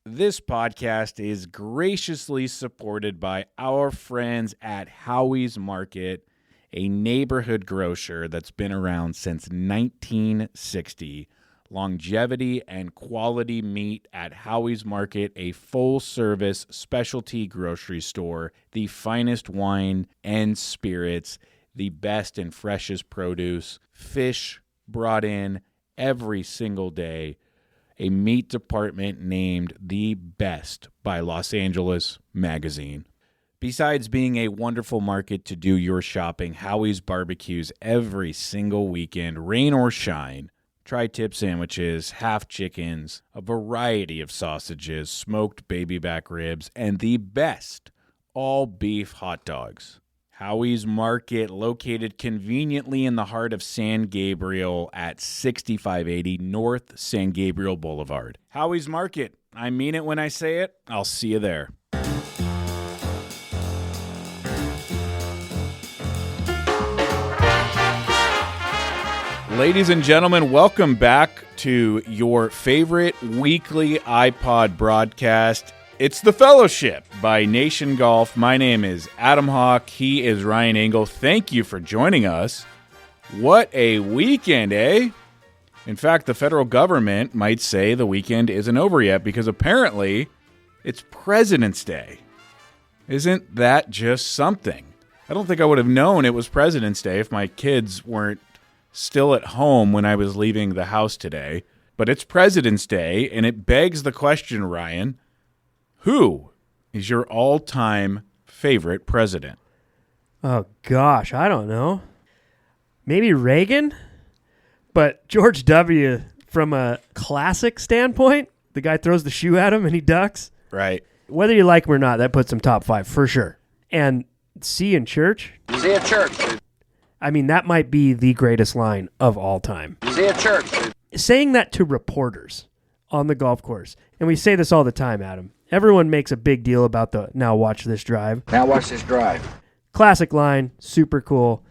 This podcast is graciously supported by our friends at Howie's Market, a neighborhood grocer that's been around since 1960. Longevity and quality meat at Howie's Market, a full-service specialty grocery store, the finest wine and spirits, the best and freshest produce, fish brought in every single day, a meat department named the best by Los Angeles Magazine. Besides being a wonderful market to do your shopping, Howie's barbecues every single weekend, rain or shine. Tri-tip sandwiches, half chickens, a variety of sausages, smoked baby back ribs, and the best all-beef hot dogs. Howie's Market, located conveniently in the heart of San Gabriel at 6580 North San Gabriel Boulevard. Howie's Market. I mean it when I say it. I'll see you there. Ladies and gentlemen, welcome back to your favorite weekly iPod broadcast. It's The Fellowship by Nation Golf. My name is Adam Hawk. He is Ryan Engle. Thank you for joining us. What a weekend, eh? In fact, the federal government might say the weekend isn't over yet because apparently it's President's Day. Isn't that just something? I don't think I would have known it was President's Day if my kids weren't still at home when I was leaving the house today. But it's President's Day, and it begs the question, Ryan, who is your all-time favorite president? Oh, gosh, I don't know. Maybe Reagan? But George W., from a classic standpoint, the guy throws the shoe at him and he ducks. Right. Whether you like him or not, that puts him top five for sure. And see you in church? See you at church. I mean, that might be the greatest line of all time. See you at church. Saying that to reporters on the golf course, and we say this all the time, Adam. Everyone makes a big deal about the now watch this drive. Now watch this drive. Classic line, super cool.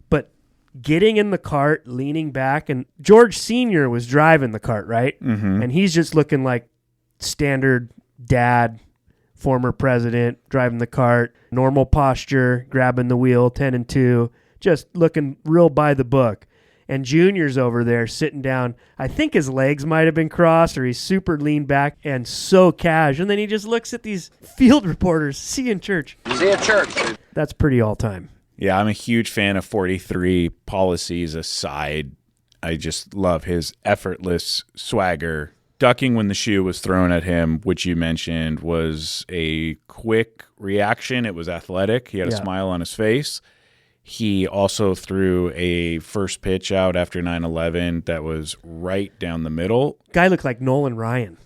But getting in the cart, leaning back, and George Sr. was driving the cart, right? Mm-hmm. And he's just looking like standard dad, former president, driving the cart, normal posture, grabbing the wheel, 10 and 2, just looking real by the book. And Junior's over there sitting down. I think his legs might have been crossed or he's super lean back and so cash. And then he just looks at these field reporters. See you in church. See you at church. That's pretty all time. Yeah, I'm a huge fan of 43, policies aside. I just love his effortless swagger. Ducking when the shoe was thrown at him, which you mentioned, was a quick reaction. It was athletic. He had a smile on his face. He also threw a first pitch out after 9/11 that was right down the middle. Guy looked like Nolan Ryan.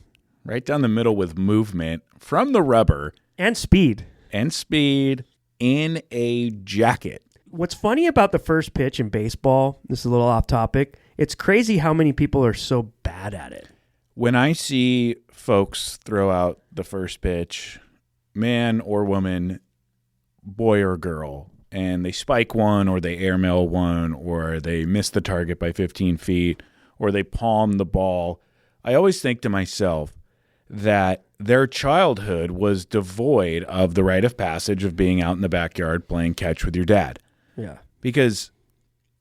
Right down the middle with movement from the rubber. And speed. In a jacket. What's funny about the first pitch in baseball, this is a little off topic, it's crazy how many people are so bad at it. When I see folks throw out the first pitch, man or woman, boy or girl, and they spike one or they airmail one or they miss the target by 15 feet or they palm the ball, I always think to myself that their childhood was devoid of the rite of passage of being out in the backyard playing catch with your dad. Yeah. Because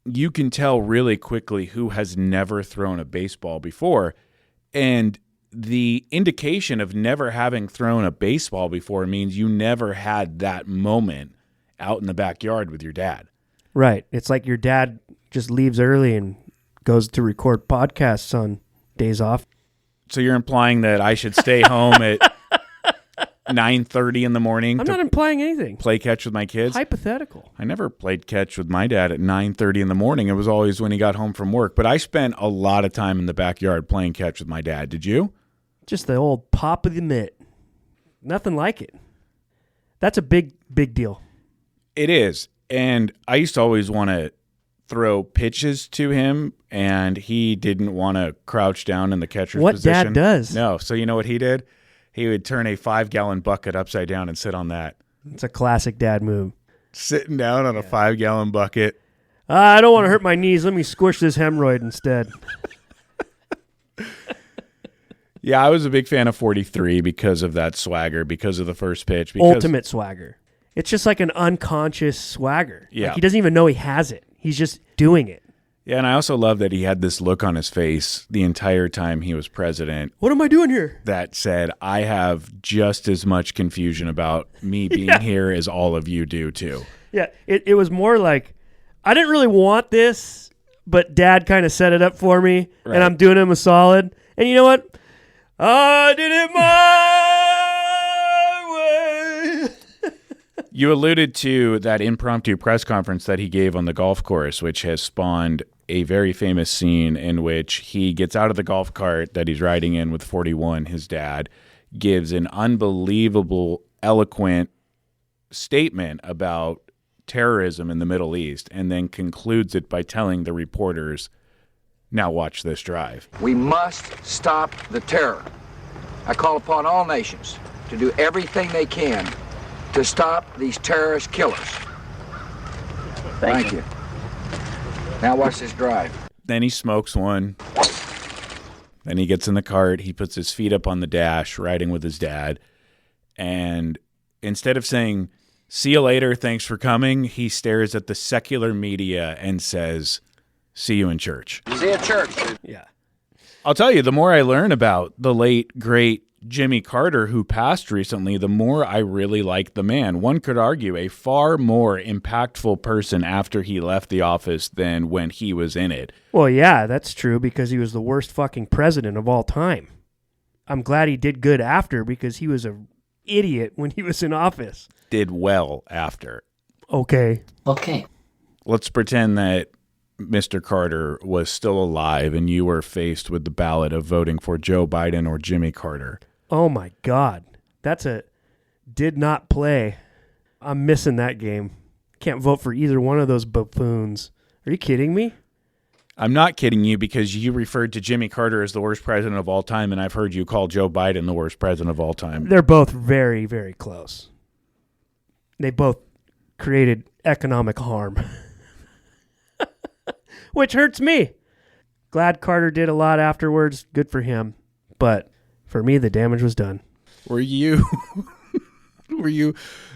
you can tell really quickly who has never thrown a baseball before. And the indication of never having thrown a baseball before means you never had that moment out in the backyard with your dad. Right. It's like your dad just leaves early and goes to record podcasts on days off. So you're implying that I should stay home at 9:30 in the morning I'm not implying anything. play catch with my kids? Hypothetical. I never played catch with my dad at 9:30 in the morning. It was always when he got home from work. But I spent a lot of time in the backyard playing catch with my dad. Did you? Just the old pop of the mitt. Nothing like it. That's a big, big deal. It is. And I used to always want to throw pitches to him, and he didn't want to crouch down in the catcher's position. What dad does. No. So you know what he did? He would turn a 5-gallon bucket upside down and sit on that. It's a classic dad move. Sitting down on a 5-gallon bucket. I don't want to hurt my knees. Let me squish this hemorrhoid instead. Yeah, I was a big fan of 43 because of that swagger, because of the first pitch. Because, Ultimate swagger. It's just like an unconscious swagger. Yeah. Like he doesn't even know he has it. He's just doing it. Yeah, and I also love that he had this look on his face the entire time he was president What am I doing here? that said, I have just as much confusion about me being here as all of you do, too. Yeah, it was more like, I didn't really want this, but Dad kind of set it up for me, Right. and I'm doing him a solid. And you know what? I did it my way. You alluded to that impromptu press conference that he gave on the golf course, which has spawned a very famous scene in which he gets out of the golf cart that he's riding in with 41, his dad, gives an unbelievable, eloquent statement about terrorism in the Middle East, and then concludes it by telling the reporters, now watch this drive. We must stop the terror. I call upon all nations to do everything they can to stop these terrorist killers. Thank you. Now watch this drive. Then he smokes one. Then he gets in the cart. He puts his feet up on the dash, riding with his dad. And instead of saying, see you later, thanks for coming, he stares at the secular media and says, see you in church. See you at church. Yeah. I'll tell you, the more I learn about the late, great Jimmy Carter, who passed recently, the more I really like the man. One could argue a far more impactful person after he left the office than when he was in it. Well, yeah, that's true because he was the worst fucking president of all time. I'm glad he did good after because he was an idiot when he was in office. Did well after. Okay. Let's pretend that Mr. Carter was still alive and you were faced with the ballot of voting for Joe Biden or Jimmy Carter. Oh, my God. That's a did not play. I'm missing that game. Can't vote for either one of those buffoons. Are you kidding me? I'm not kidding you because you referred to Jimmy Carter as the worst president of all time, and I've heard you call Joe Biden the worst president of all time. They're both very, very close. They both created economic harm, which hurts me. Glad Carter did a lot afterwards. Good for him. But for me, the damage was done. Were you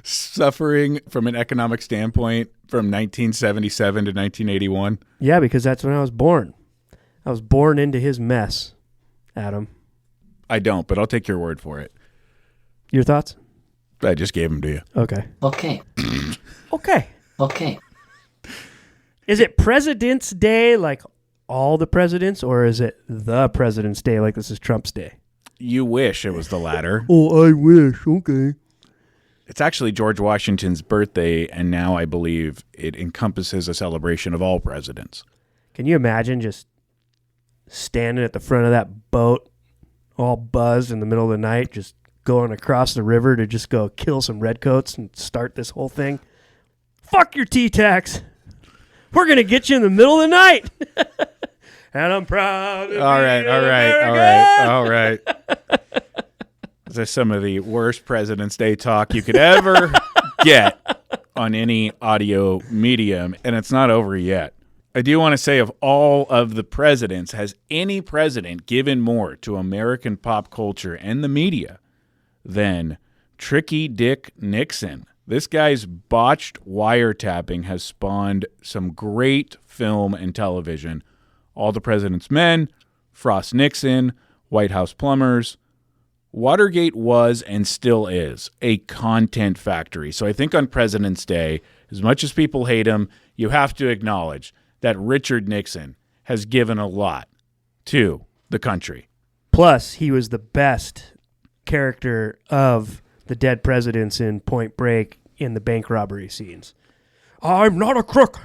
suffering from an economic standpoint from 1977 to 1981? Yeah, because that's when I was born. I was born into his mess, Adam. I don't, but I'll take your word for it. Your thoughts? I just gave them to you. Okay. Okay. Is it President's Day like all the presidents, or is it the President's Day like this is Trump's day? You wish it was the latter. Oh, I wish. Okay. It's actually George Washington's birthday, and now I believe it encompasses a celebration of all presidents. Can you imagine just standing at the front of that boat, all buzzed in the middle of the night, just going across the river to just go kill some redcoats and start this whole thing? Fuck your T-tax. We're going to get you in the middle of the night. And I'm proud to All be right. American. This is some of the worst President's Day talk you could ever get on any audio medium, and it's not over yet. I do want to say, of all of the presidents, has any president given more to American pop culture and the media than Tricky Dick Nixon? This guy's botched wiretapping has spawned some great film and television. All the President's Men, Frost Nixon, White House Plumbers. Watergate was and still is a content factory. So I think on President's Day, as much as people hate him, you have to acknowledge that Richard Nixon has given a lot to the country. Plus, he was the best character of the dead presidents in Point Break in the bank robbery scenes. I'm not a crook.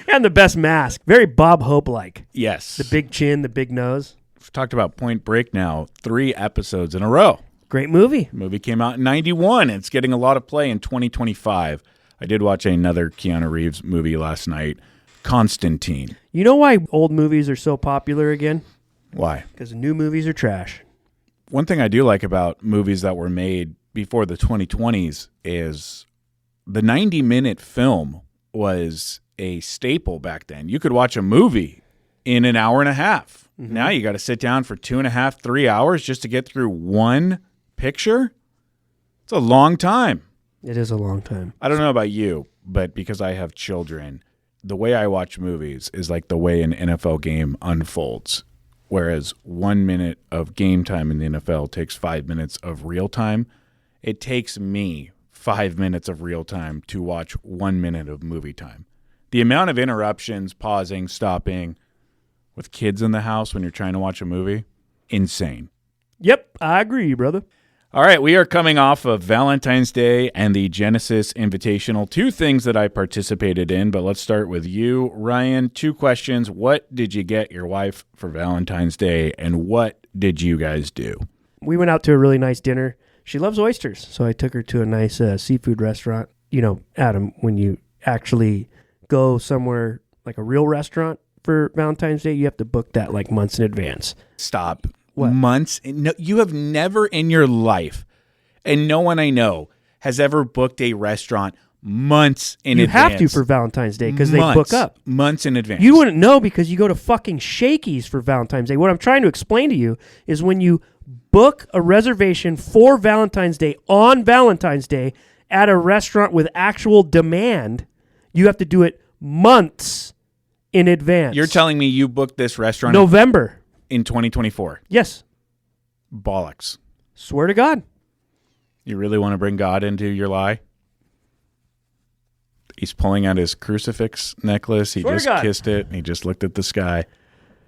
And the best mask. Very Bob Hope-like. Yes. The big chin, the big nose. We've talked about Point Break now 3 episodes in a row. Great movie. The movie came out in 91. It's getting a lot of play in 2025. I did watch another Keanu Reeves movie last night, Constantine. You know why old movies are so popular again? Why? Because new movies are trash. One thing I do like about movies that were made before the 2020s is the 90-minute film was a staple back then. You could watch a movie in an hour and a half. Now you got to sit down for 2.5, 3 hours just to get through one picture. It's a long time. It is a long time. I don't know about you, but because I have children, the way I watch movies is like the way an NFL game unfolds. Whereas 1 minute of game time in the NFL takes 5 minutes of real time, it takes me 5 minutes of real time to watch 1 minute of movie time. The amount of interruptions, pausing, stopping with kids in the house when you're trying to watch a movie, insane. Yep, I agree, brother. All right, we are coming off of Valentine's Day and the Genesis Invitational, two things that I participated in, but let's start with you, Ryan. 2 questions. What did you get your wife for Valentine's Day, and what did you guys do? We went out to a really nice dinner. She loves oysters, so I took her to a nice seafood restaurant. You know, Adam, when you actually go somewhere like a real restaurant for Valentine's Day, you have to book that like months in advance. Stop. What? Months? No, you have never in your life, and no one I know has ever booked a restaurant months in You advance. have to for Valentine's Day because they book up. Months in advance. You wouldn't know because you go to fucking Shakey's for Valentine's Day. What I'm trying to explain to you is when you book a reservation for Valentine's Day on Valentine's Day at a restaurant with actual demand, you have to do it months in advance. You're telling me you booked this restaurant November. in 2024? Yes. Bollocks. Swear to God. You really want to bring God into your lie? He's pulling out his crucifix necklace. He Swear to just God. kissed it, and he just looked at the sky.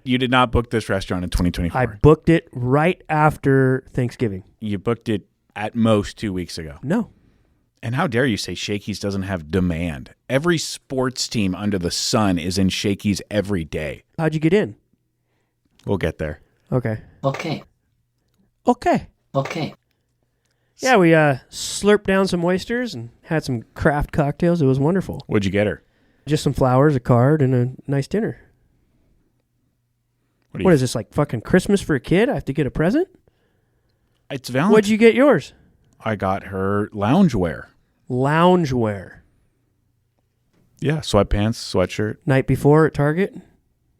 You did not book this restaurant in 2024. I booked it right after Thanksgiving. You booked it at most 2 weeks ago. No. And how dare you say Shakey's doesn't have demand? Every sports team under the sun is in Shakey's every day. How'd you get in? We'll get there. Okay. Okay. Okay. Okay. Yeah, we slurped down some oysters and had some craft cocktails. It was wonderful. What'd you get her? Just some flowers, a card, and a nice dinner. What is this, like fucking Christmas for a kid? I have to get a present? It's Valentine's. What'd you get yours? I got her loungewear. Loungewear. Yeah, sweatpants, sweatshirt. Night before at Target?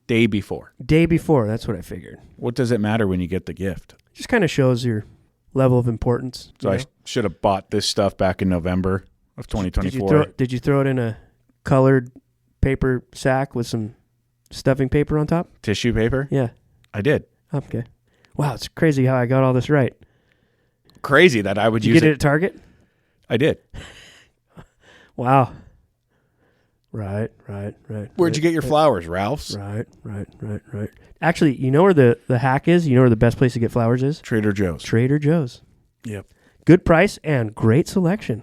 Day before. Day before, that's what I figured. What does it matter when you get the gift? Just kind of shows your level of importance. So you I know? should have bought this stuff back in November of 2024. Did you throw it in a colored paper sack with some stuffing paper on top? Tissue paper? Yeah. I did. Okay. Wow, it's crazy how I got all this right. Crazy that I would Did you use get it at Target? I did. Wow. Right. Where'd you get your flowers, Ralph's? Right. Actually, you know where the hack is? You know where the best place to get flowers is? Trader Joe's. Trader Joe's. Yep. Good price and great selection.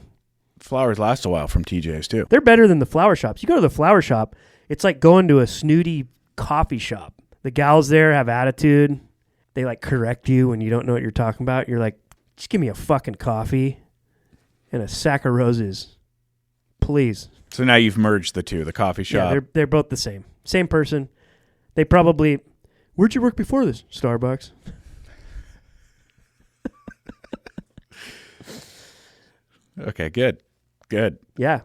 Flowers last a while from TJ's too. They're better than the flower shops. You go to the flower shop, it's like going to a snooty coffee shop. The gals there have attitude. They like correct you when you don't know what you're talking about. You're like, just give me a fucking coffee and a sack of roses, please. So now you've merged the two, the coffee shop. Yeah, they're both the same. Same person. They probably, where'd you work before this? Starbucks. Okay, good. Yeah.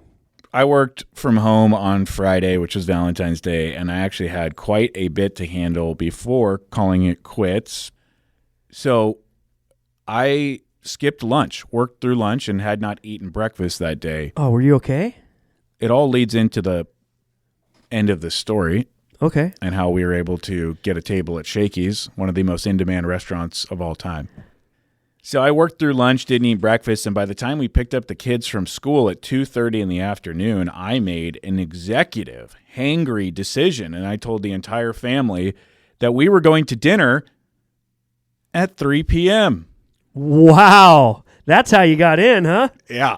I worked from home on Friday, which was Valentine's Day, and I actually had quite a bit to handle before calling it quits. So I skipped lunch, worked through lunch, and had not eaten breakfast that day. Oh, were you okay? It all leads into the end of the story Okay. and how we were able to get a table at Shakey's, one of the most in-demand restaurants of all time. So I worked through lunch, didn't eat breakfast, and by the time we picked up the kids from school at 2:30 in the afternoon, I made an executive, hangry decision, and I told the entire family that we were going to dinner at 3 p.m. Wow. That's how you got in, huh? Yeah.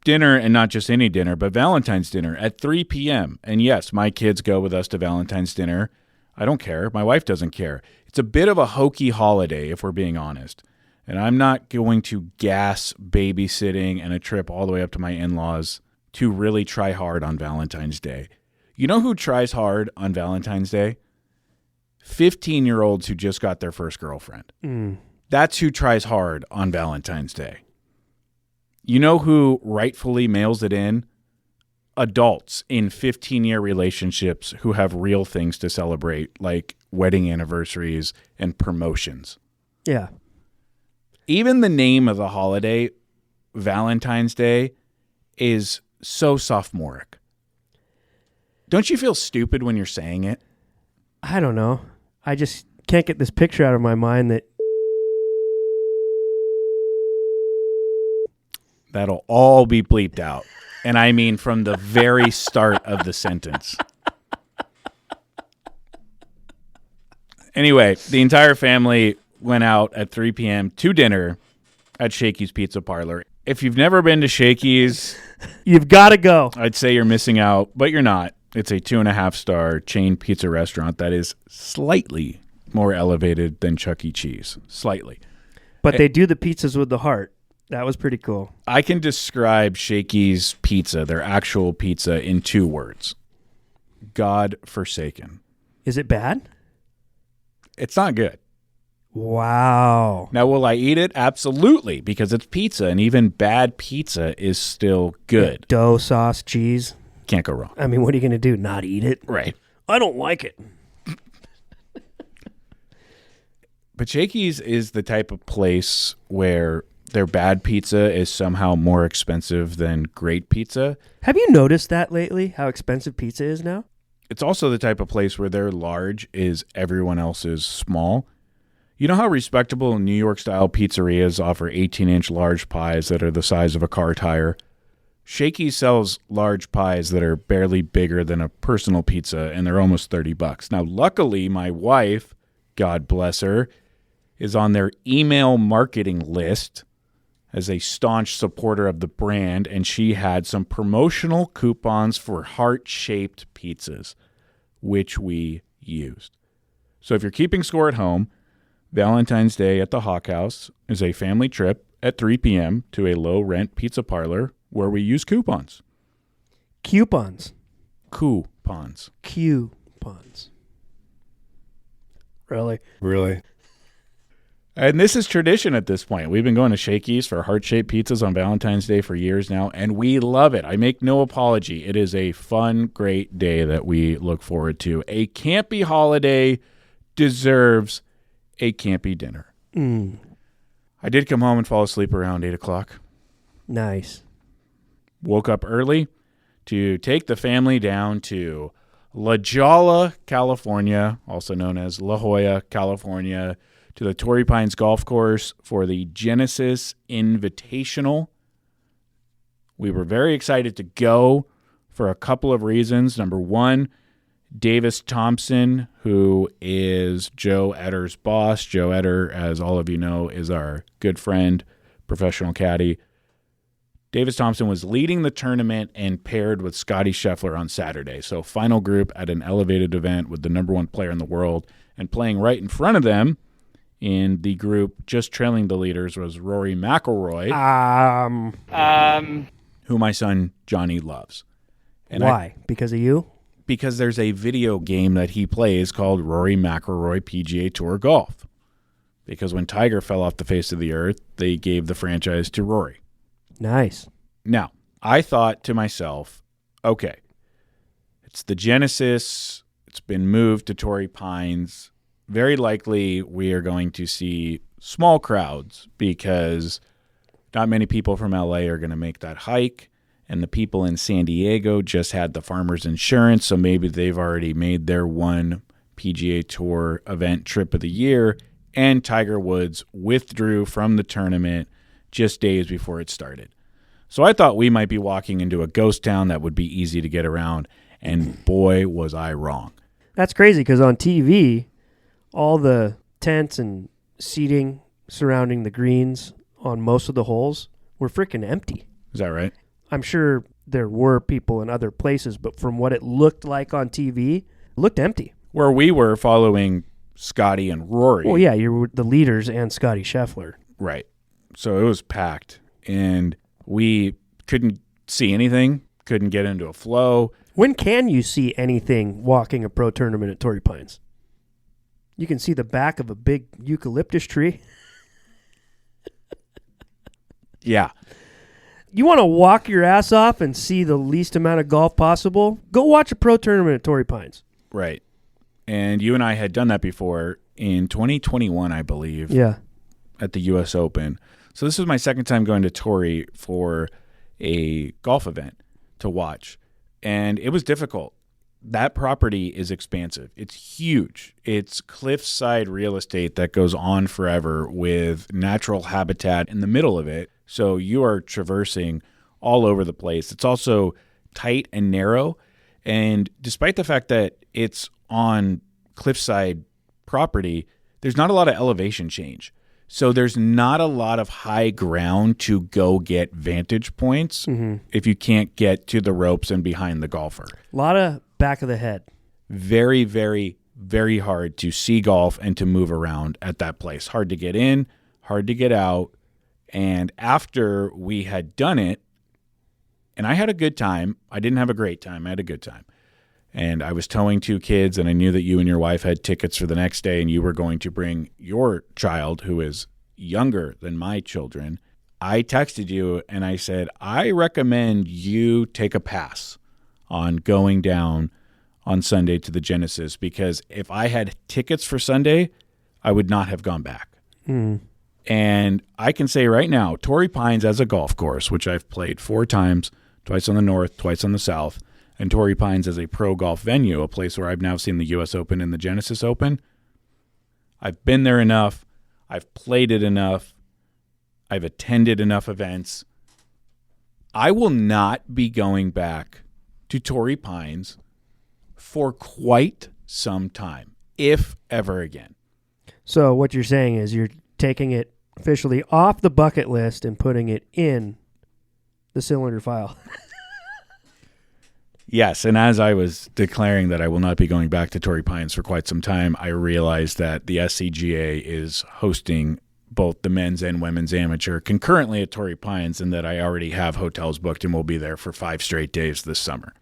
Dinner, and not just any dinner, but Valentine's dinner at 3 p.m. And yes, my kids go with us to Valentine's dinner. I don't care. My wife doesn't care. It's a bit of a hokey holiday, if we're being honest. And I'm not going to gas babysitting and a trip all the way up to my in-laws to really try hard on Valentine's Day. You know who tries hard on Valentine's Day? 15-year-olds who just got their first girlfriend. That's who tries hard on Valentine's Day. You know who rightfully mails it in adults in 15-year relationships who have real things to celebrate, like wedding anniversaries and promotions. Yeah. Even the name of the holiday, Valentine's Day, is so sophomoric. Don't you feel stupid when you're saying it? I don't know. I just can't get this picture out of my mind that That'll all be bleeped out. And I mean from the very start of the sentence. Anyway, the entire family went out at 3 p.m. to dinner at Shakey's Pizza Parlor. If you've never been to Shakey's, you've got to go. I'd say you're missing out, but you're not. It's a 2.5-star chain pizza restaurant that is slightly more elevated than Chuck E. Cheese. Slightly. But they do the pizzas with the heart. That was pretty cool. I can describe Shakey's pizza, their actual pizza, in 2 words. God-forsaken. Is it bad? It's not good. Wow. Now, will I eat it? Absolutely, because it's pizza, and even bad pizza is still good. Dough, sauce, cheese. Can't go wrong. I mean, what are you going to do? Not eat it? Right. I don't like it. But Shakey's is the type of place where their bad pizza is somehow more expensive than great pizza. Have you noticed that lately, how expensive pizza is now? It's also the type of place where their large is everyone else's small. You know how respectable New York-style pizzerias offer 18-inch large pies that are the size of a car tire? Shakey's sells large pies that are barely bigger than a personal pizza, and they're almost $30. Now, luckily, my wife, God bless her, is on their email marketing list as a staunch supporter of the brand, and she had some promotional coupons for heart-shaped pizzas, which we used. So if you're keeping score at home, Valentine's Day at the Hawk House is a family trip at 3 p.m. to a low-rent pizza parlor where we use coupons. Coupons. Coupons. Coupons. Really? Really? And this is tradition at this point. We've been going to Shakey's for heart-shaped pizzas on Valentine's Day for years now, and we love it. I make no apology. It is a fun, great day that we look forward to. A campy holiday deserves a campy dinner. I did come home and fall asleep around 8 o'clock. Nice. Woke up early to take the family down to La Jolla, California, also known as La Jolla, California, to the Torrey Pines Golf Course for the Genesis Invitational. We were very excited to go for a couple of reasons. Number one, Davis Thompson, who is Joe Etter's boss. Joe Etter, as all of you know, is our good friend, professional caddy. Davis Thompson was leading the tournament and paired with Scotty Scheffler on Saturday. So final group at an elevated event with the number one player in the world. And playing right in front of them in the group, just trailing the leaders, was Rory McIlroy, who my son Johnny loves. And why? Because of you? Because there's a video game that he plays called Rory McIlroy PGA Tour Golf. Because when Tiger fell off the face of the earth, they gave the franchise to Rory. Nice. Now, I thought to myself, okay, it's the Genesis. It's been moved to Torrey Pines. Very likely we are going to see small crowds because not many people from LA are going to make that hike. And the people in San Diego just had the Farmers Insurance, so maybe they've already made their one PGA Tour event trip of the year. And Tiger Woods withdrew from the tournament just days before it started. So I thought we might be walking into a ghost town that would be easy to get around, and boy, was I wrong. That's crazy because on TV, all the tents and seating surrounding the greens on most of the holes were freaking empty. Is that right? I'm sure there were people in other places, but from what it looked like on TV, it looked empty. Where we were following Scotty and Rory. Well, yeah, you were the leaders and Scotty Scheffler. Right. So it was packed, and we couldn't see anything, couldn't get into a flow. When can you see anything walking a pro tournament at Torrey Pines? You can see the back of a big eucalyptus tree. Yeah. You want to walk your ass off and see the least amount of golf possible? Go watch a pro tournament at Torrey Pines. Right. And you and I had done that before in 2021, I believe. Yeah. At the U.S. Open. So this was my second time going to Torrey for a golf event to watch. And it was difficult. That property is expansive. It's huge. It's cliffside real estate that goes on forever with natural habitat in the middle of it. So you are traversing all over the place. It's also tight and narrow. And despite the fact that it's on cliffside property, there's not a lot of elevation change. So there's not a lot of high ground to go get vantage points if you can't get to the ropes and behind the golfer. A lot of back of the head. Very, very, very hard to see golf and to move around at that place. Hard to get in, hard to get out. And after we had done it, and I had a good time. I didn't have a great time. I had a good time. And I was towing 2 kids, and I knew that you and your wife had tickets for the next day, and you were going to bring your child, who is younger than my children. I texted you, and I said, I recommend you take a pass on going down on Sunday to the Genesis, because if I had tickets for Sunday, I would not have gone back. And I can say right now, Torrey Pines as a golf course, which I've played 4 times, twice on the north, twice on the south, and Torrey Pines as a pro golf venue, a place where I've now seen the U.S. Open and the Genesis Open. I've been there enough. I've played it enough. I've attended enough events. I will not be going back to Torrey Pines for quite some time, if ever again. So what you're saying is you're taking it officially off the bucket list and putting it in the cylinder file. Yes, and as I was declaring that I will not be going back to Torrey Pines for quite some time, I realized that the SCGA is hosting both the men's and women's amateur concurrently at Torrey Pines, and that I already have hotels booked and will be there for 5 straight days this summer.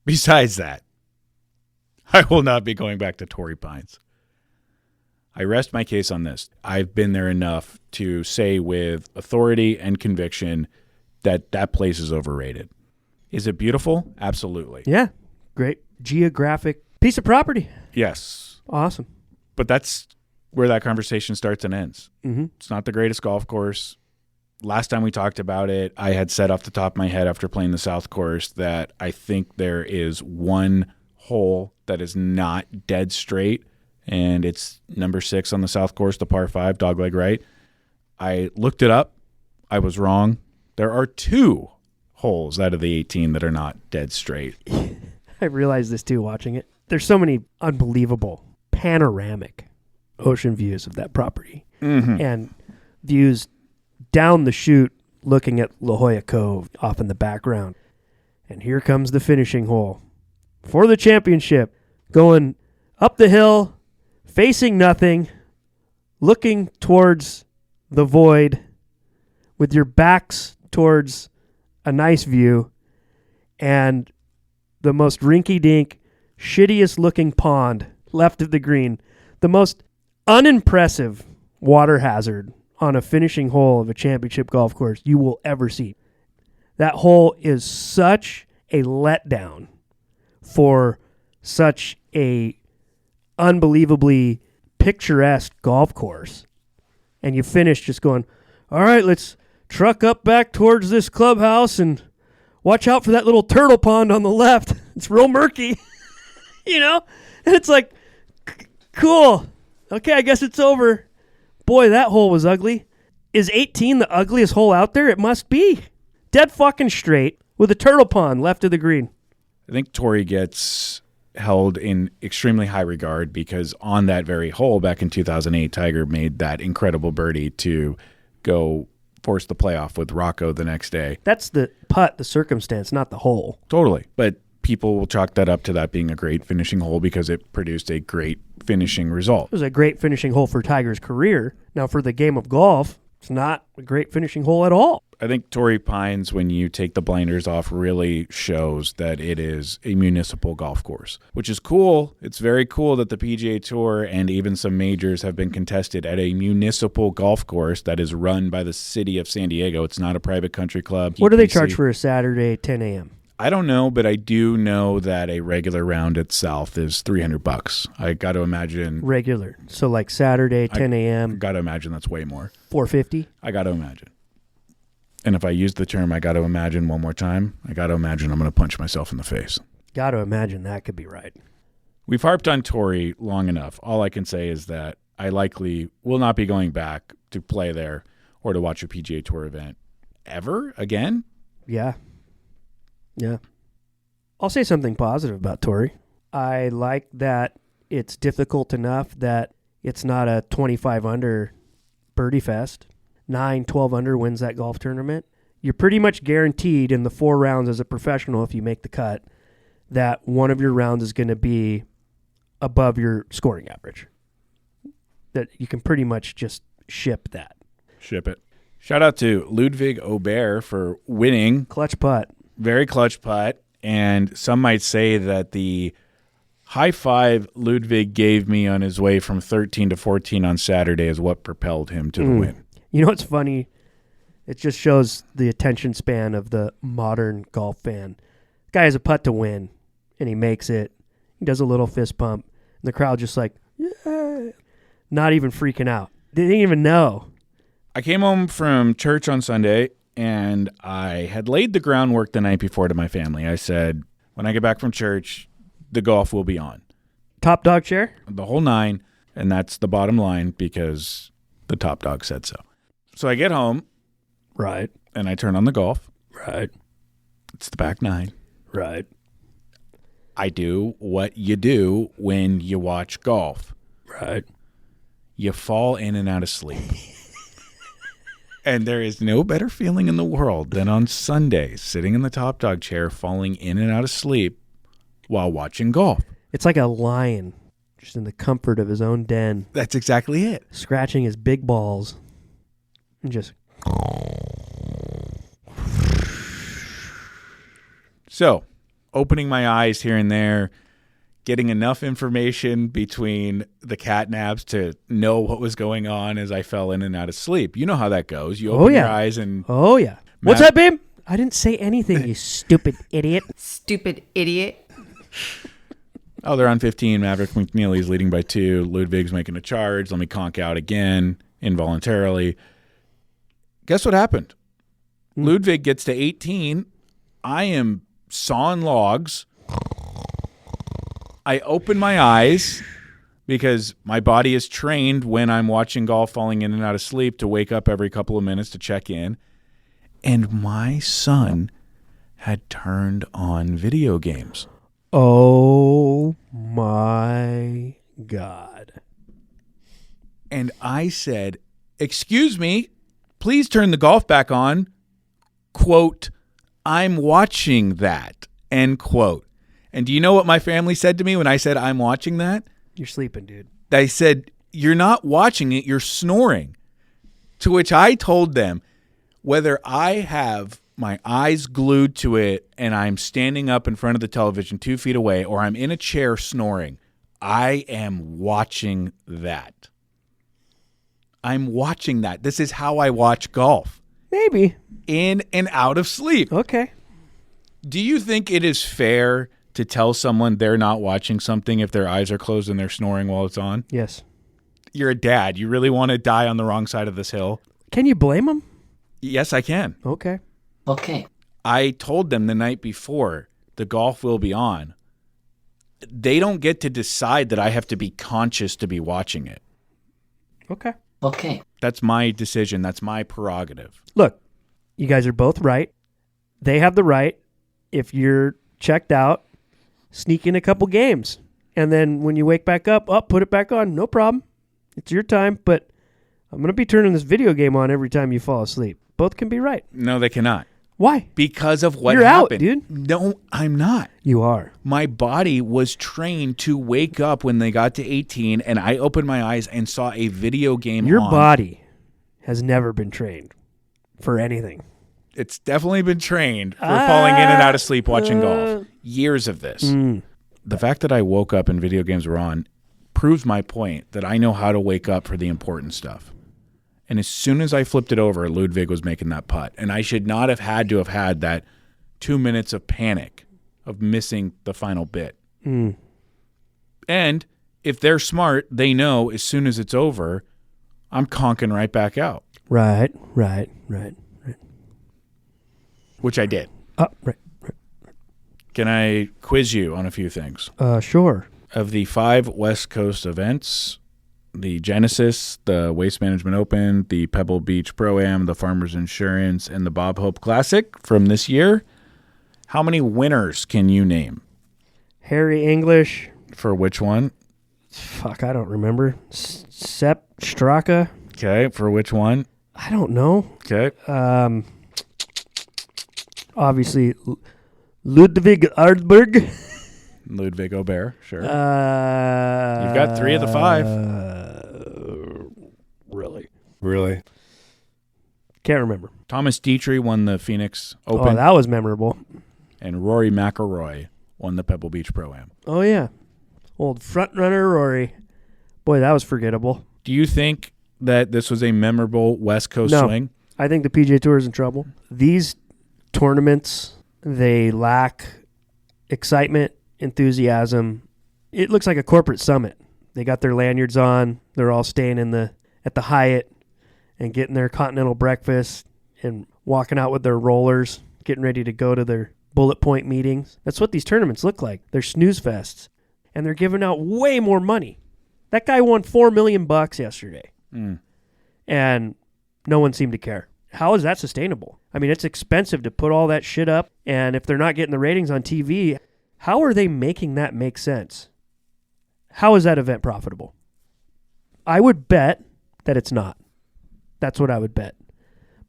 Besides that, I will not be going back to Torrey Pines. I rest my case on this. I've been there enough to say with authority and conviction that that place is overrated. Is it beautiful? Absolutely. Yeah. Great geographic piece of property. Yes. Awesome. But that's where that conversation starts and ends. Mm-hmm. It's not the greatest golf course. Last time we talked about it, I had said off the top of my head after playing the South Course that I think there is one hole that is not dead straight, and it's number 6 on the South Course, the par 5, dogleg right. I looked it up. I was wrong. There are 2 holes out of the 18 that are not dead straight. I realized this too watching it. There's so many unbelievable panoramic ocean views of that property and views down the chute looking at La Jolla Cove off in the background. And here comes the finishing hole for the championship, going up the hill, facing nothing, looking towards the void with your backs towards a nice view, and the most rinky-dink, shittiest-looking pond left of the green. The most unimpressive water hazard on a finishing hole of a championship golf course you will ever see. That hole is such a letdown for such a unbelievably picturesque golf course. And you finish just going, all right, let's truck up back towards this clubhouse and watch out for that little turtle pond on the left. It's real murky, you know? And it's like, cool. Okay, I guess it's over. Boy, that hole was ugly. Is 18 the ugliest hole out there? It must be. Dead fucking straight with a turtle pond left of the green. I think Torrey gets held in extremely high regard because on that very hole back in 2008, Tiger made that incredible birdie to go force the playoff with Rocco the next day. That's the putt, the circumstance, not the hole. Totally. But people will chalk that up to that being a great finishing hole because it produced a great finishing result. It was a great finishing hole for Tiger's career. Now, for the game of golf, it's not a great finishing hole at all. I think Torrey Pines, when you take the blinders off, really shows that it is a municipal golf course, which is cool. It's very cool that the PGA Tour and even some majors have been contested at a municipal golf course that is run by the city of San Diego. It's not a private country club. What do they charge for a Saturday 10 a.m.? I don't know, but I do know that a regular round at South is $300. I got to imagine. Regular. So like Saturday 10 a.m. I got to imagine that's way more. $450? I got to imagine. And if I use the term I got to imagine one more time, I got to imagine I'm going to punch myself in the face. Got to imagine that could be right. We've harped on Torrey long enough. All I can say is that I likely will not be going back to play there or to watch a PGA Tour event ever again. Yeah. Yeah. I'll say something positive about Torrey. I like that it's difficult enough that it's not a 25 under birdie fest. 9, 12 under wins that golf tournament. You're pretty much guaranteed in the 4 rounds as a professional, if you make the cut, that one of your rounds is going to be above your scoring average. That you can pretty much just ship that. Ship it. Shout out to Ludwig Aubert for winning. Clutch putt. Very clutch putt. And some might say that the high five Ludwig gave me on his way from 13 to 14 on Saturday is what propelled him to the win. You know what's funny? It just shows the attention span of the modern golf fan. The guy has a putt to win, and he makes it. He does a little fist pump, and the crowd just like, yeah, not even freaking out. They didn't even know. I came home from church on Sunday, and I had laid the groundwork the night before to my family. I said, when I get back from church, the golf will be on. Top dog share? The whole 9, and that's the bottom line because the top dog said so. So I get home. Right. And I turn on the golf. Right. It's the back 9. Right. I do what you do when you watch golf. Right. You fall in and out of sleep. And there is no better feeling in the world than on Sunday, sitting in the top dog chair, falling in and out of sleep while watching golf. It's like a lion just in the comfort of his own den. That's exactly it. Scratching his big balls. And just... So, opening my eyes here and there, getting enough information between the catnaps to know what was going on as I fell in and out of sleep. You know how that goes. You open your eyes and... Oh, yeah. What's up, babe? I didn't say anything, you stupid idiot. Stupid idiot. Oh, they're on 15. Maverick McNeely's leading by 2. Ludwig's making a charge. Let me conk out again involuntarily. Guess what happened? Ludwig gets to 18. I am sawing logs. I open my eyes because my body is trained when I'm watching golf falling in and out of sleep to wake up every couple of minutes to check in. And my son had turned on video games. Oh, my God. And I said, excuse me, please turn the golf back on. Quote, I'm watching that, end quote. And do you know what my family said to me when I said I'm watching that? You're sleeping, dude. They said, you're not watching it, you're snoring. To which I told them, whether I have my eyes glued to it and I'm standing up in front of the television 2 feet away or I'm in a chair snoring, I am watching that. I'm watching that. This is how I watch golf. Maybe. In and out of sleep. Okay. Do you think it is fair to tell someone they're not watching something if their eyes are closed and they're snoring while it's on? Yes. You're a dad. You really want to die on the wrong side of this hill? Can you blame them? Yes, I can. Okay. Okay. I told them the night before the golf will be on. They don't get to decide that I have to be conscious to be watching it. Okay. Okay. That's my decision. That's my prerogative. Look, you guys are both right. They have the right, if you're checked out, sneak in a couple games. And then when you wake back up, put it back on. No problem. It's your time. But I'm going to be turning this video game on every time you fall asleep. Both can be right. No, they cannot. Why? Because of what You're happened. out, dude. No, I'm not. You are. My body was trained to wake up when they got to 18, and I opened my eyes and saw a video game Your on. body has never been trained for anything. It's definitely been trained for falling in and out of sleep watching golf. Years of this. The fact that I woke up and video games were on proves my point that I know how to wake up for the important stuff. And as soon as I flipped it over, Ludwig was making that putt. And I should not have had that 2 minutes of panic of missing the final bit. And if they're smart, they know as soon as it's over, I'm conking right back out. Right. Which I did. Right. Can I quiz you on a few things? Sure. Of the 5 West Coast events, the Genesis, the Waste Management Open, the Pebble Beach Pro-Am, the Farmers Insurance, and the Bob Hope Classic from this year, how many winners can you name? Harry English. For which one? Fuck, I don't remember. Sepp Straka. Okay, for which one? I don't know. Okay. Obviously, Ludwig Ardberg. Ludwig Aubert, sure. You've got 3 of the 5. Really? Can't remember. Thomas Dietrich won the Phoenix Open. Oh, that was memorable. And Rory McIlroy won the Pebble Beach Pro-Am. Oh, yeah. Old front runner Rory. Boy, that was forgettable. Do you think that this was a memorable West Coast swing? I think the PGA Tour is in trouble. These tournaments, they lack excitement, enthusiasm. It looks like a corporate summit. They got their lanyards on. They're all staying at the Hyatt and getting their continental breakfast and walking out with their rollers, getting ready to go to their bullet point meetings. That's what these tournaments look like. They're snooze fests. And they're giving out way more money. That guy won $4 million yesterday. And no one seemed to care. How is that sustainable? I mean, it's expensive to put all that shit up. And if they're not getting the ratings on TV, how are they making that make sense? How is that event profitable? I would bet that it's not. That's what I would bet.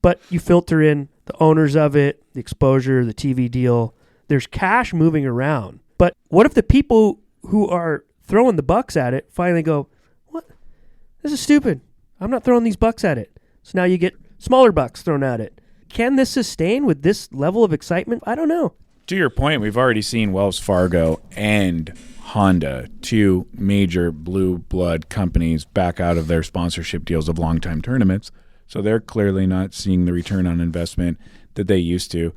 But you filter in the owners of it, the exposure, the TV deal. There's cash moving around. But what if the people who are throwing the bucks at it finally go, what? This is stupid. I'm not throwing these bucks at it. So now you get smaller bucks thrown at it. Can this sustain with this level of excitement? I don't know. To your point, we've already seen Wells Fargo and Honda, 2 major blue blood companies, back out of their sponsorship deals of long-time tournaments. So they're clearly not seeing the return on investment that they used to.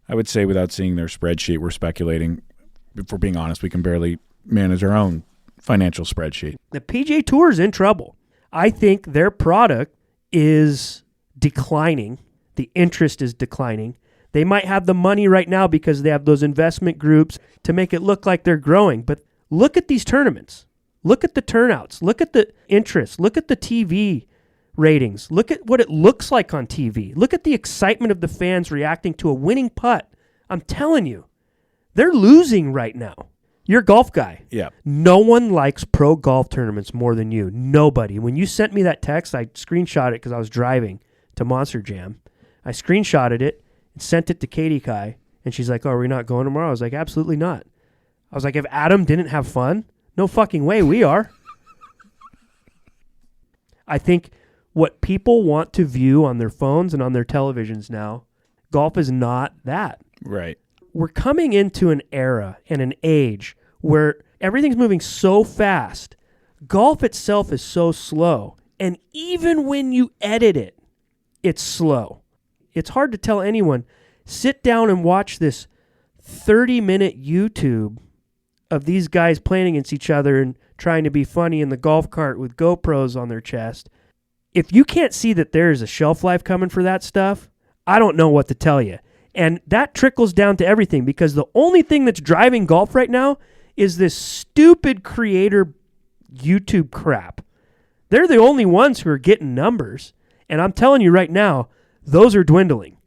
I would say without seeing their spreadsheet, we're speculating. If we're being honest, we can barely manage our own financial spreadsheet. The PGA Tour is in trouble. I think their product is declining. The interest is declining. They might have the money right now because they have those investment groups to make it look like they're growing. But look at these tournaments. Look at the turnouts. Look at the interest. Look at the TV ratings. Look at what it looks like on TV. Look at the excitement of the fans reacting to a winning putt. I'm telling you, they're losing right now. You're a golf guy. Yeah. No one likes pro golf tournaments more than you. Nobody. When you sent me that text, I screenshot it because I was driving to Monster Jam. I screenshotted it and sent it to Katie Kai, and she's like, oh, are we not going tomorrow? I was like, absolutely not. I was like, if Adam didn't have fun, no fucking way we are. I think what people want to view on their phones and on their televisions now, golf is not that. Right. We're coming into an era and an age where everything's moving so fast. Golf itself is so slow. And even when you edit it, it's slow. It's hard to tell anyone, sit down and watch this 30-minute YouTube of these guys playing against each other and trying to be funny in the golf cart with GoPros on their chest. If you can't see that there is a shelf life coming for that stuff, I don't know what to tell you. And that trickles down to everything because the only thing that's driving golf right now is this stupid creator YouTube crap. They're the only ones who are getting numbers. And I'm telling you right now, those are dwindling.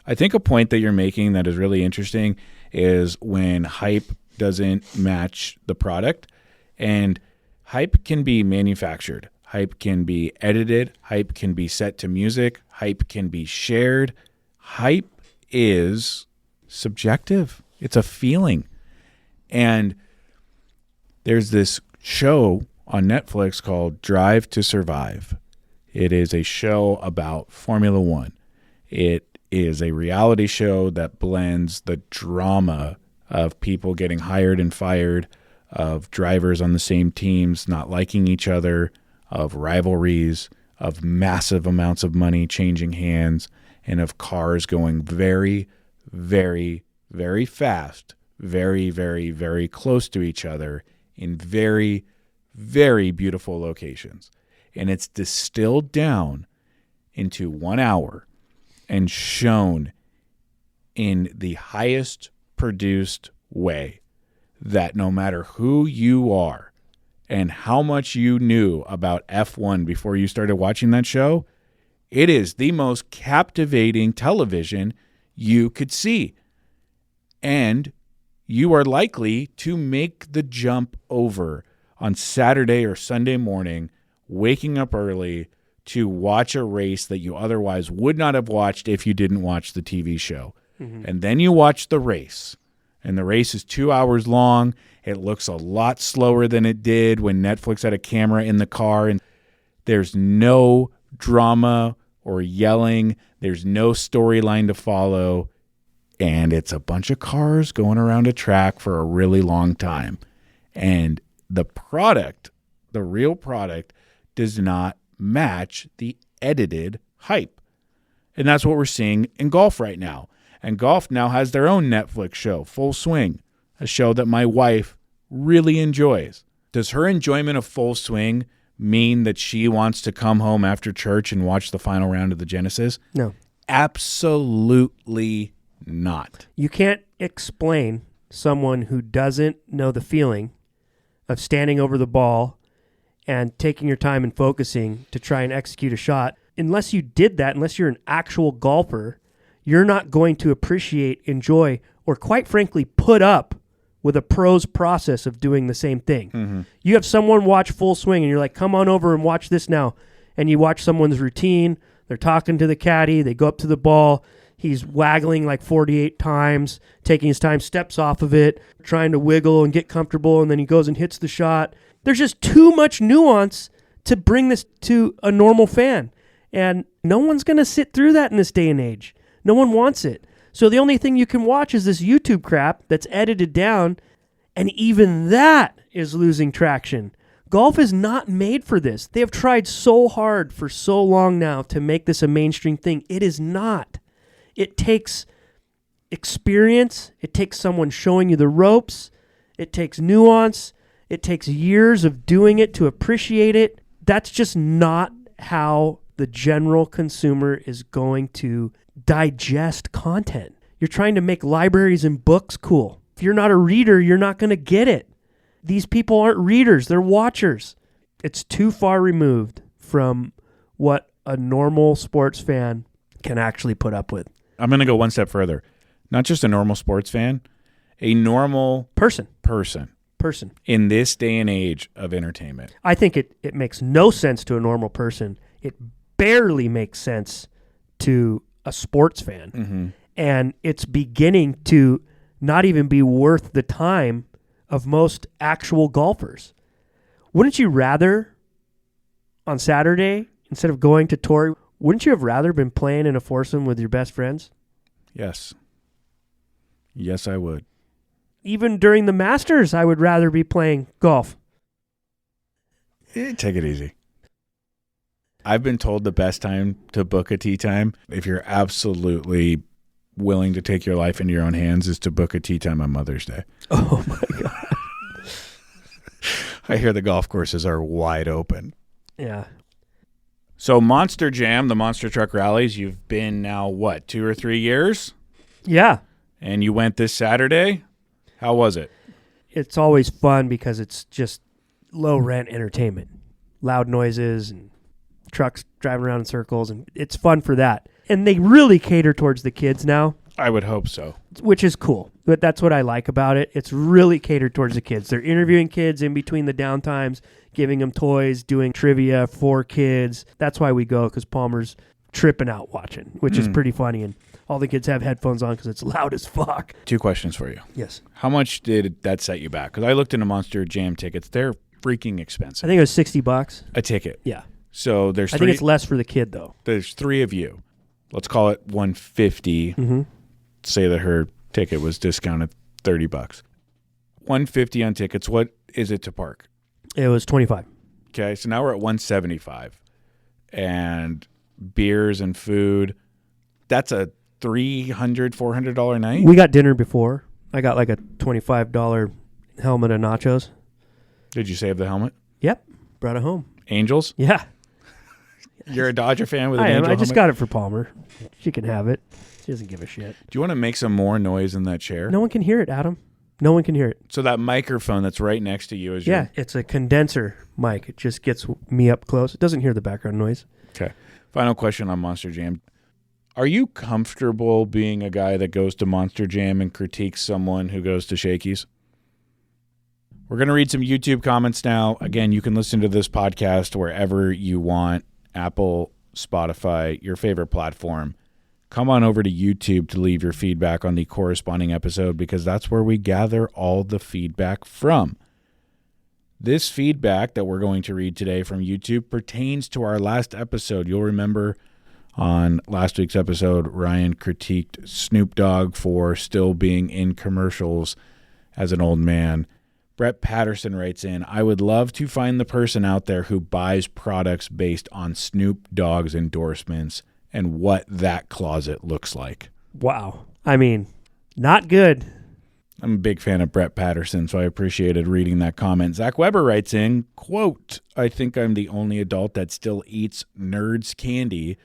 I think a point that you're making that is really interesting is when hype doesn't match the product. And hype can be manufactured. Hype can be edited. Hype can be set to music. Hype can be shared. Hype is subjective. It's a feeling. And there's this show on Netflix called Drive to Survive. It is a show about Formula One. It is a reality show that blends the drama of people getting hired and fired, of drivers on the same teams not liking each other, of rivalries, of massive amounts of money changing hands, and of cars going very, very, very fast, very, very, very close to each other in very, very beautiful locations. And it's distilled down into 1 hour and shown in the highest produced way that no matter who you are and how much you knew about F1 before you started watching that show, it is the most captivating television you could see. And you are likely to make the jump over on Saturday or Sunday morning, waking up early to watch a race that you otherwise would not have watched if you didn't watch the TV show. Mm-hmm. And then you watch the race, and the race is 2 hours long. It looks a lot slower than it did when Netflix had a camera in the car, and there's no drama or yelling. There's no storyline to follow, and it's a bunch of cars going around a track for a really long time. And the product, the real product, does not match the edited hype. And that's what we're seeing in golf right now. And golf now has their own Netflix show, Full Swing, a show that my wife really enjoys. Does her enjoyment of Full Swing mean that she wants to come home after church and watch the final round of the Genesis? No. Absolutely not. You can't explain someone who doesn't know the feeling of standing over the ball and taking your time and focusing to try and execute a shot. Unless you did that, unless you're an actual golfer, you're not going to appreciate, enjoy, or quite frankly, put up with a pro's process of doing the same thing. Mm-hmm. You have someone watch Full Swing and you're like, come on over and watch this now. And you watch someone's routine. They're talking to the caddy. They go up to the ball. He's waggling like 48 times, taking his time, steps off of it, trying to wiggle and get comfortable, and then he goes and hits the shot. There's just too much nuance to bring this to a normal fan. And no one's going to sit through that in this day and age. No one wants it. So the only thing you can watch is this YouTube crap that's edited down, and even that is losing traction. Golf is not made for this. They have tried so hard for so long now to make this a mainstream thing. It is not. It takes experience. It takes someone showing you the ropes. It takes nuance. It takes years of doing it to appreciate it. That's just not how the general consumer is going to digest content. You're trying to make libraries and books cool. If you're not a reader, you're not going to get it. These people aren't readers. They're watchers. It's too far removed from what a normal sports fan can actually put up with. I'm going to go one step further. Not just a normal sports fan, a normal person in this day and age of entertainment. I think it makes no sense to a normal person. It barely makes sense to a sports fan. Mm-hmm. And it's beginning to not even be worth the time of most actual golfers. Wouldn't you rather, on Saturday, instead of going to Torrey, wouldn't you have rather been playing in a foursome with your best friends? Yes. Yes, I would. Even during the Masters, I would rather be playing golf. Take it easy. I've been told the best time to book a tee time, if you're absolutely willing to take your life into your own hands, is to book a tee time on Mother's Day. Oh, my God. I hear the golf courses are wide open. Yeah. So Monster Jam, the monster truck rallies, you've been now, 2 or 3 years? Yeah. And you went this Saturday? How was it? It's always fun because it's just low-rent entertainment. Loud noises and trucks driving around in circles, and it's fun for that. And they really cater towards the kids now. I would hope so. Which is cool. But that's what I like about it. It's really catered towards the kids. They're interviewing kids in between the downtimes, giving them toys, doing trivia for kids. That's why we go, because Palmer's tripping out watching, which is pretty funny. And all the kids have headphones on because it's loud as fuck. 2 questions for you. Yes. How much did that set you back? Because I looked into Monster Jam tickets. They're freaking expensive. I think it was $60. A ticket. Yeah. So there's I think it's less for the kid, though. There's 3 of you. let's call it $150. Say that her ticket was discounted $30. $150 on tickets. What is it to park? It was 25. Okay, so now we're at $175, and beers and food. That's a $300-$400 night. We got dinner before. I got like a $25 helmet of nachos. Did you save the helmet? Yep, brought it home. Angels? Yeah, You're a Dodger fan with an I am. Angel I just helmet? got it for Palmer. She can have it. She doesn't give a shit. Do you want to make some more noise in that chair? No one can hear it, Adam. No one can hear it. So that microphone that's right next to you is Yeah, it's a condenser mic. It just gets me up close. It doesn't hear the background noise. Okay. Final question on Monster Jam. Are you comfortable being a guy that goes to Monster Jam and critiques someone who goes to Shakey's? We're going to read some YouTube comments now. Again, you can listen to this podcast wherever you want. Apple, Spotify, your favorite platform. Come on over to YouTube to leave your feedback on the corresponding episode because that's where we gather all the feedback from. This feedback that we're going to read today from YouTube pertains to our last episode. You'll remember on last week's episode, Ryan critiqued Snoop Dogg for still being in commercials as an old man. Brett Patterson writes in, I would love to find the person out there who buys products based on Snoop Dogg's endorsements and what that closet looks like. Wow. I mean, not good. I'm a big fan of Brett Patterson, so I appreciated reading that comment. Zach Weber writes in, quote, I think I'm the only adult that still eats Nerds candy,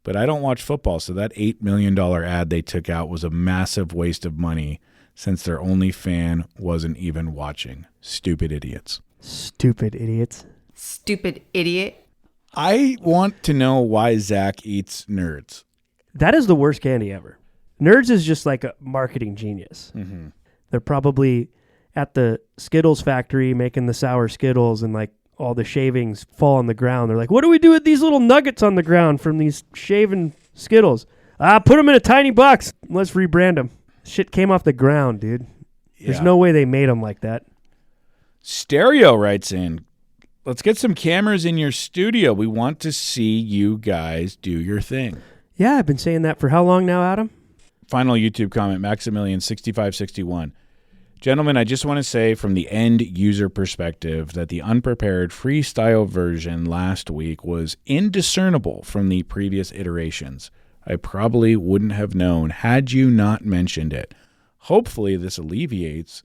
but I don't watch football, so that $8 million ad they took out was a massive waste of money since their only fan wasn't even watching. Stupid idiots. Stupid idiots. Stupid idiot. I want to know why Zach eats Nerds. That is the worst candy ever. Nerds is just like a marketing genius. Mm-hmm. They're probably at the Skittles factory making the sour Skittles and like all the shavings fall on the ground. They're like, what do we do with these little nuggets on the ground from these shaven Skittles? Put them in a tiny box. Let's rebrand them. Shit came off the ground, dude. There's no way they made them like that. Stereo writes in, let's get some cameras in your studio. We want to see you guys do your thing. Yeah, I've been saying that for how long now, Adam? Final YouTube comment, Maximilian6561. Gentlemen, I just want to say from the end user perspective that the unprepared freestyle version last week was indiscernible from the previous iterations. I probably wouldn't have known had you not mentioned it. Hopefully this alleviates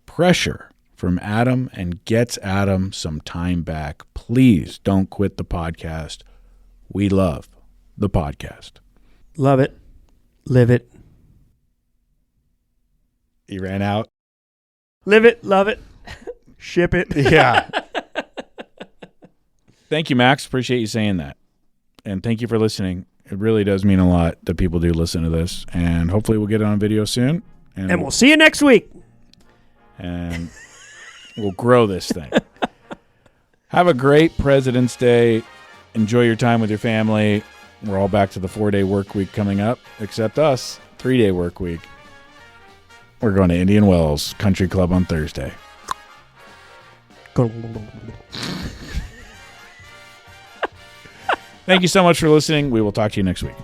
pressure from Adam and gets Adam some time back. Please don't quit the podcast. We love the podcast. Love it. Live it. He ran out. Live it. Love it. Ship it. Yeah. Thank you, Max. Appreciate you saying that. And thank you for listening. It really does mean a lot that people do listen to this. And hopefully we'll get it on video soon. And we'll see you next week. And we'll grow this thing. Have a great President's Day. Enjoy your time with your family. We're all back to the 4-day work week coming up, except us, 3-day work week. We're going to Indian Wells Country Club on Thursday. Thank you so much for listening. We will talk to you next week.